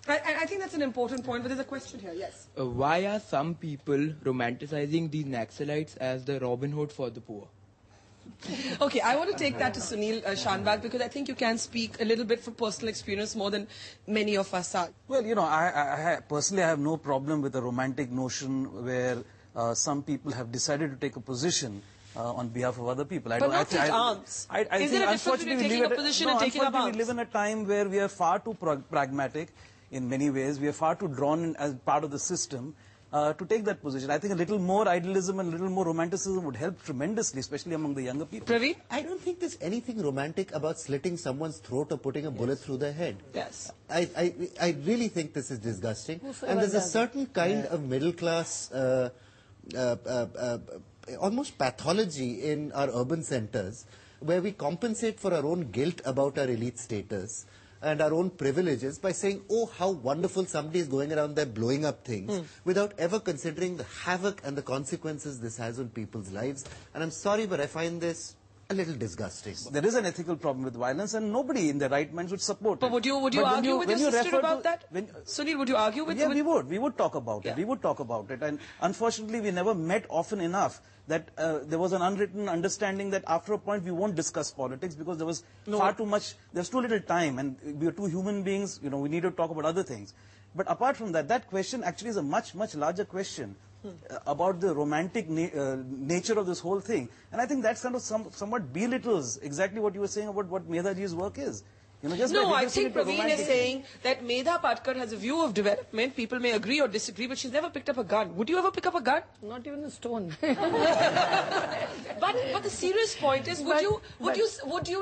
I think that's an important point, but there's a question here, yes. Why are some people romanticizing these Naxalites as the Robin Hood for the poor? Okay, I want to take that to Sunil Shanbhag because I think you can speak a little bit from personal experience more than many of us are. Well, you know, I personally have no problem with a romantic notion where some people have decided to take a position on behalf of other people. But not take arms. Is there a difference between taking a position and taking up arms? We live in a time where we are far too pragmatic in many ways. We are far too drawn in as part of the system to take that position. I think a little more idealism and a little more romanticism would help tremendously, especially among the younger people. Praveen? I don't think there's anything romantic about slitting someone's throat or putting a bullet through their head. Yes. I really think this is disgusting. And there's a certain kind of middle class almost pathology in our urban centers where we compensate for our own guilt about our elite status and our own privileges by saying, oh, how wonderful somebody is going around there blowing up things without ever considering the havoc and the consequences this has on people's lives. And I'm sorry, but I find this a little disgusting. There is an ethical problem with violence and nobody in their right mind should support but it. Would you argue with your sister about that? Sunil, would you argue with Yeah, we would talk about it. We would talk about it. And unfortunately, we never met often enough that there was an unwritten understanding that after a point we won't discuss politics because there was far too much, there's too little time and we are two human beings, you know, we need to talk about other things. But apart from that, that question actually is a much, much larger question about the romantic nature of this whole thing. And I think that kind of somewhat belittles exactly what you were saying about what Medhaji's work is. You know, just no, I think Praveen is saying that Medha Patkar has a view of development. People may agree or disagree, but she's never picked up a gun. Would you ever pick up a gun? Not even a stone. But the serious point is, would you